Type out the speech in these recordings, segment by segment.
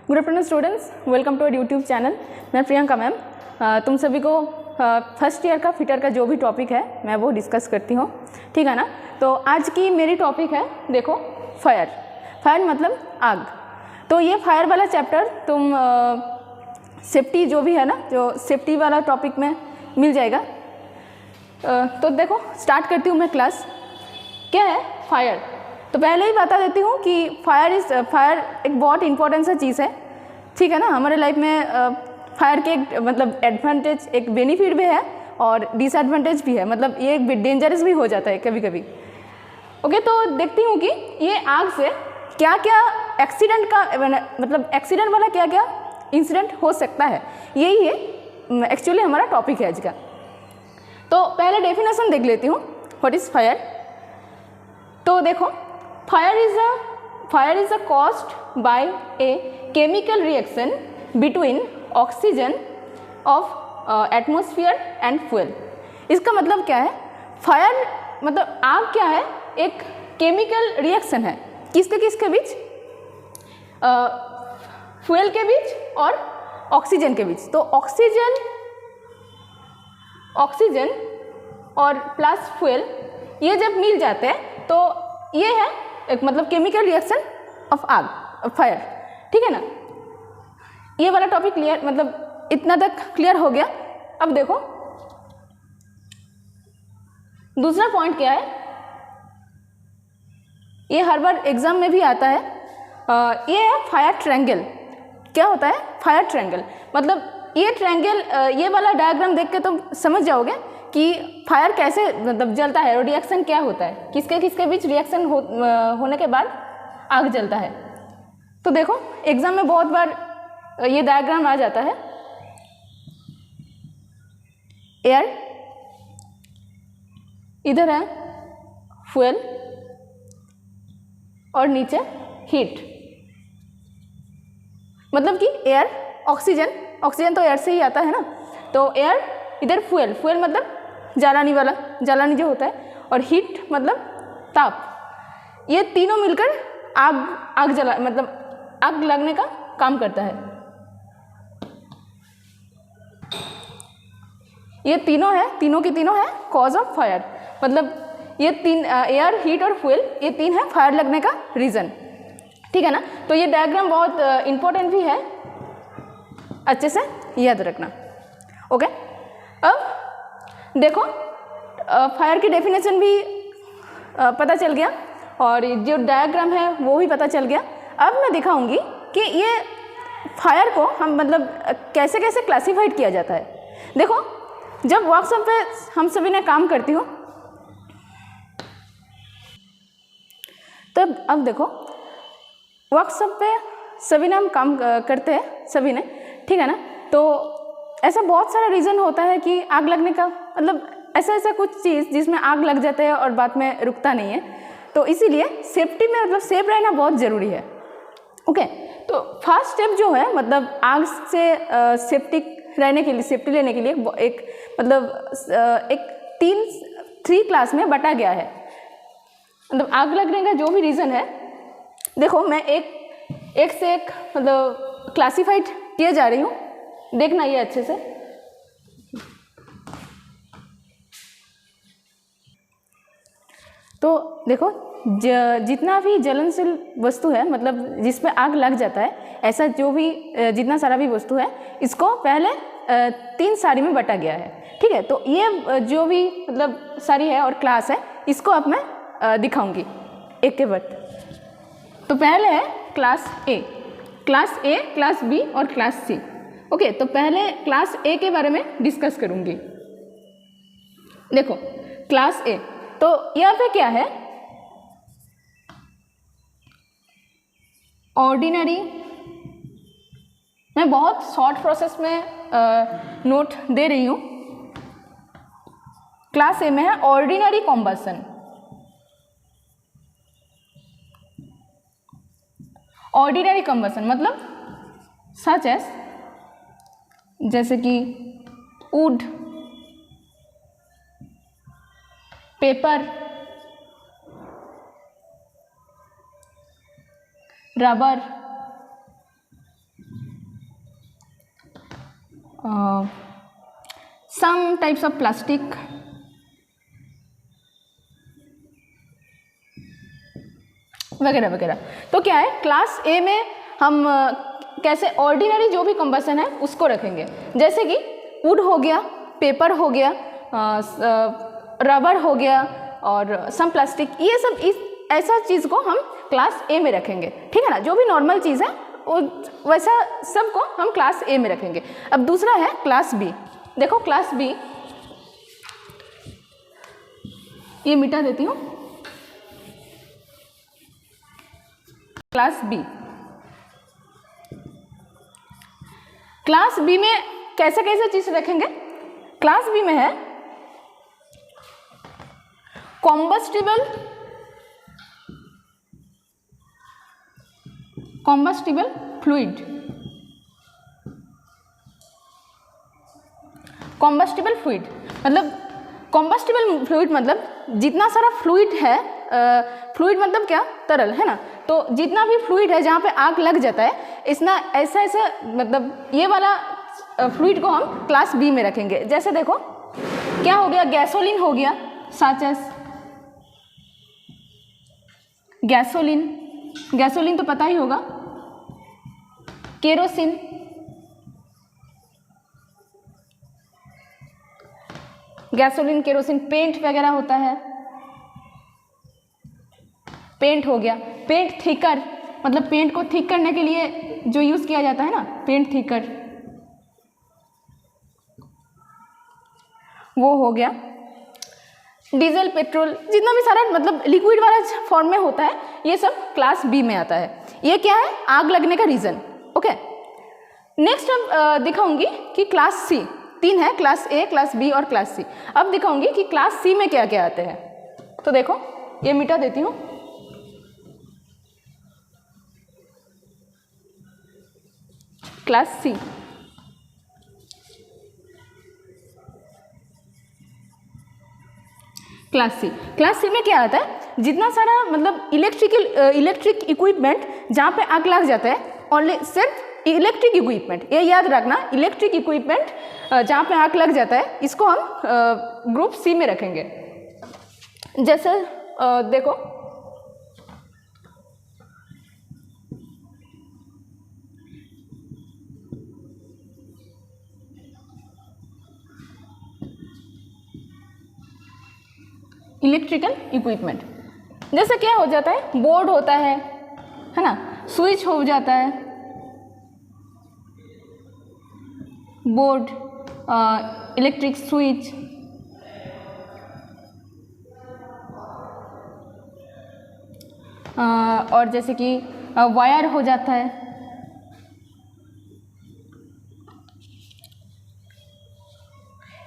Good afternoon students, welcome to our YouTube channel. मैं Priyanka ma'am तुम सभी को फर्स्ट ईयर का फिटर का जो भी टॉपिक है मैं वो डिस्कस करती हूँ, ठीक है ना। तो आज की मेरी टॉपिक है, देखो, फायर। फायर मतलब आग। तो ये फायर वाला चैप्टर तुम सेफ्टी जो भी है ना, जो सेफ्टी वाला टॉपिक में मिल जाएगा। तो देखो स्टार्ट करती हूँ मैं क्लास। क्या है फायर? तो पहले ही बता देती हूँ कि फायर एक बहुत इंपॉर्टेंट सा चीज़ है, ठीक है ना। हमारे लाइफ में फायर के एक मतलब एडवांटेज, एक बेनिफिट भी है और डिसएडवांटेज भी है, मतलब ये एक डेंजरस भी हो जाता है कभी कभी। ओके, तो देखती हूँ कि ये आग से क्या क्या एक्सीडेंट का मतलब एक्सीडेंट वाला क्या क्या इंसिडेंट हो सकता है, यही है एक्चुअली हमारा टॉपिक है आज का। तो पहले डेफिनेशन देख लेती हूँ, व्हाट इज़ फायर। तो देखो, fire is a caused by a chemical reaction between oxygen of atmosphere and fuel. इसका मतलब क्या है? फायर मतलब आग क्या है? एक केमिकल रिएक्शन है। किसके बीच? फ्यूल के बीच और ऑक्सीजन के बीच। तो ऑक्सीजन और प्लस फ्यूल ये जब मिल जाते हैं तो ये है एक मतलब केमिकल रिएक्शन ऑफ आग, फायर, ठीक है ना। ये वाला टॉपिक क्लियर, मतलब इतना तक क्लियर हो गया। अब देखो दूसरा पॉइंट क्या है, ये हर बार एग्जाम में भी आता है। ये है फायर ट्रायंगल। क्या होता है फायर ट्रायंगल? मतलब ये ट्रायंगल, ये वाला डायग्राम देख के तुम समझ जाओगे कि फायर कैसे मतलब जलता है और रिएक्शन क्या होता है, किसके किसके बीच रिएक्शन होने के बाद आग जलता है। तो देखो एग्जाम में बहुत बार ये डायग्राम आ जाता है। एयर, इधर है फ्यूल और नीचे हीट। मतलब कि एयर, ऑक्सीजन तो एयर से ही आता है ना। तो एयर, इधर फ्यूल मतलब जलानी जो होता है, और हीट मतलब ताप। ये तीनों मिलकर आग लगने का काम करता है। ये तीनों की तीनों है कॉज ऑफ फायर। मतलब ये तीन, एयर, हीट और फ्यूल, ये तीन है फायर लगने का रीज़न, ठीक है ना। तो ये डायग्राम बहुत इंपॉर्टेंट भी है, अच्छे से याद रखना। ओके, अब देखो फायर की डेफिनेशन भी पता चल गया और जो डायग्राम है वो भी पता चल गया। अब मैं दिखाऊंगी कि ये फायर को हम मतलब कैसे कैसे क्लासीफाइड किया जाता है। देखो जब वर्कशॉप पे हम सभी ने काम करती हूँ, तब अब देखो वर्कशॉप पे सभी ने हम काम करते हैं, सभी ने, ठीक है ना। तो ऐसा बहुत सारा रीज़न होता है कि आग लगने का, मतलब ऐसा कुछ चीज़ जिसमें आग लग जाता है और बाद में रुकता नहीं है। तो इसीलिए सेफ्टी में मतलब सेफ रहना बहुत ज़रूरी है। ओके, तो फर्स्ट स्टेप जो है मतलब आग से सेफ्टी लेने के लिए एक मतलब एक 3 क्लास में बटा गया है। मतलब आग लगने का जो भी रीज़न है, देखो मैं एक से एक मतलब क्लासीफाइड किए जा रही हूँ, देखना ये अच्छे से। तो देखो जितना भी ज्वलनशील वस्तु है, मतलब जिस पे आग लग जाता है, ऐसा जो भी जितना सारा भी वस्तु है, इसको पहले 3 सारी में बटा गया है, ठीक है। तो ये जो भी मतलब सारी है और क्लास है, इसको अब मैं दिखाऊंगी एक के बाद। तो पहले है क्लास ए, क्लास बी और क्लास सी। ओके, तो पहले क्लास ए के बारे में डिस्कस करूंगी। देखो क्लास ए, तो यहाँ पे क्या है, ऑर्डिनरी। मैं बहुत शॉर्ट प्रोसेस में नोट दे रही हूँ। क्लास ए में है ऑर्डिनरी कॉम्बसन। ऑर्डिनरी कॉम्बसन मतलब सच एज, जैसे कि wood, paper, rubber, some types of plastic, वगैरह वगैरह। तो क्या है, क्लास ए में हम कैसे ऑर्डिनरी जो भी कंबशन है उसको रखेंगे, जैसे कि वुड हो गया, पेपर हो गया, रबर हो गया और सम प्लास्टिक, ये सब इस ऐसा चीज़ को हम क्लास ए में रखेंगे, ठीक है ना। जो भी नॉर्मल चीज़ है वो वैसा सब को हम क्लास ए में रखेंगे। अब दूसरा है क्लास बी। देखो क्लास बी, ये मिटा देती हूँ। क्लास बी, क्लास बी में कैसे कैसे चीज रखेंगे। क्लास बी में है कॉम्बस्टिबल फ्लूइड। कॉम्बस्टिबल फ्लूइड मतलब जितना सारा फ्लूइड है, फ्लूइड मतलब क्या, तरल, है ना। तो जितना भी फ्लूइड है जहाँ पे आग लग जाता है, ऐसा मतलब ये वाला फ्लूइड को हम क्लास बी में रखेंगे। जैसे देखो क्या हो गया, गैसोलीन हो गया, साचस गैसोलीन तो पता ही होगा, केरोसिन, गैसोलीन, केरोसिन, पेंट वगैरह होता है, पेंट हो गया, पेंट थिकर मतलब पेंट को थिक करने के लिए जो यूज किया जाता है ना, पेंट थिकर, वो हो गया। डीजल, पेट्रोल, जितना भी सारा मतलब लिक्विड वाला फॉर्म में होता है, ये सब क्लास बी में आता है। ये क्या है, आग लगने का रीजन। ओके, नेक्स्ट अब दिखाऊंगी कि क्लास सी, 3 है, क्लास ए, क्लास बी और क्लास सी। अब दिखाऊंगी कि क्लास सी में क्या क्या आते हैं। तो देखो ये मिटा देती हूँ। क्लास सी, क्लास सी में क्या आता है, जितना सारा मतलब इलेक्ट्रिक इक्विपमेंट जहाँ पे आग लग जाता है, ओनली सिर्फ इलेक्ट्रिक इक्विपमेंट, ये याद रखना, इलेक्ट्रिक इक्विपमेंट जहाँ पे आग लग जाता है, इसको हम ग्रुप सी में रखेंगे। जैसे देखो इलेक्ट्रिकल इक्विपमेंट, जैसे क्या हो जाता है, बोर्ड होता है ना, स्विच हो जाता है, बोर्ड, इलेक्ट्रिक स्विच, और जैसे कि वायर हो जाता है,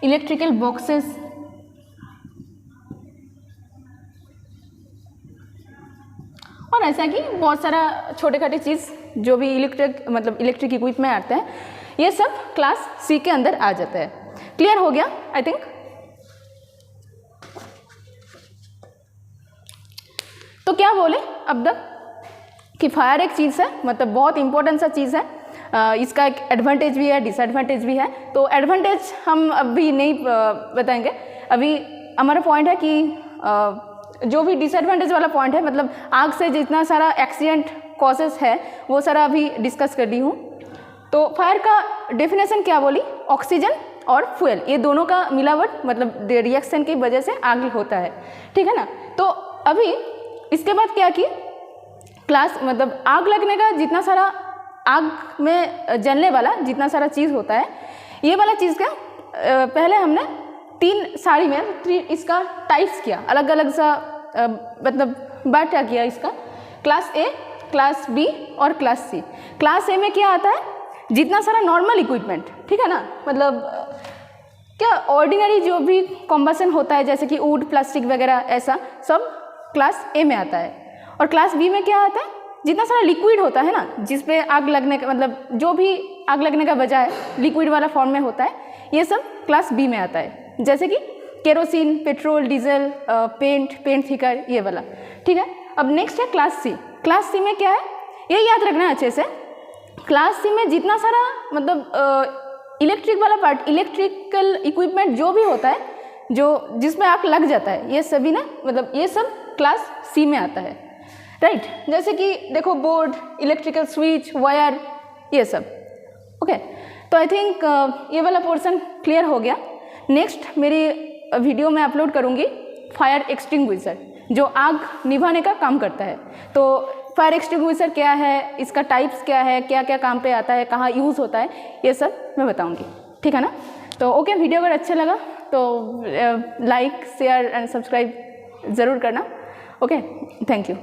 इलेक्ट्रिकल बॉक्सेस, और ऐसा कि बहुत सारा छोटे छोटे चीज़ जो भी इलेक्ट्रिक इक्विपमेंट आते हैं, ये सब क्लास सी के अंदर आ जाता है। क्लियर हो गया आई थिंक। तो क्या बोले अब तक कि फायर एक चीज़ है, मतलब बहुत इंपॉर्टेंट सा चीज़ है, इसका एक एडवांटेज भी है, डिसएडवांटेज भी है। तो एडवांटेज हम अभी नहीं बताएंगे, अभी हमारा पॉइंट है कि जो भी डिसएडवांटेज वाला पॉइंट है, मतलब आग से जितना सारा एक्सीडेंट कॉजेस है वो सारा अभी डिस्कस कर दी हूँ। तो फायर का डेफिनेशन क्या बोली, ऑक्सीजन और फ्यूल, ये दोनों का मिलावट मतलब रिएक्शन की वजह से आग होता है, ठीक है ना। तो अभी इसके बाद क्या की, क्लास मतलब आग लगने का जितना सारा आग में जलने वाला जितना सारा चीज़ होता है, ये वाला चीज़ का पहले हमने 3 साड़ी में इसका टाइप्स किया, अलग अलग सा मतलब बांटा किया इसका, क्लास ए, क्लास बी और क्लास सी। क्लास ए में क्या आता है, जितना सारा नॉर्मल इक्विपमेंट, ठीक है ना, मतलब क्या ऑर्डिनरी जो भी कॉम्बशन होता है, जैसे कि वुड, प्लास्टिक वगैरह, ऐसा सब क्लास ए में आता है। और क्लास बी में क्या आता है, जितना सारा लिक्विड होता है ना, जिस पे आग लगने का मतलब जो भी आग लगने का वजह है लिक्विड वाला फॉर्म में होता है, ये सब क्लास बी में आता है, जैसे कि kerosene, petrol, diesel, paint thinner, ये वाला, ठीक है। अब नेक्स्ट है क्लास सी। क्लास सी में क्या है, ये याद रखना है अच्छे से, क्लास सी में जितना सारा मतलब इलेक्ट्रिक वाला पार्ट, इलेक्ट्रिकल इक्विपमेंट जो भी होता है, जो जिसमें आग लग जाता है, ये सभी ना मतलब ये सब क्लास सी में आता है, राइट। जैसे कि देखो बोर्ड, इलेक्ट्रिकल स्विच, वायर, ये सब। ओके, तो आई थिंक ये वाला पोर्शन क्लियर हो गया। नेक्स्ट मेरी वीडियो में अपलोड करूँगी फायर एक्सटिंग्विशर, जो आग निभाने का काम करता है। तो फायर एक्सटिंग्विशर क्या है, इसका टाइप्स क्या है, क्या क्या काम पे आता है, कहाँ यूज़ होता है, ये सब मैं बताऊँगी, ठीक है ना। तो ओके, वीडियो अगर अच्छा लगा तो लाइक, शेयर एंड सब्सक्राइब ज़रूर करना। Okay, thank you.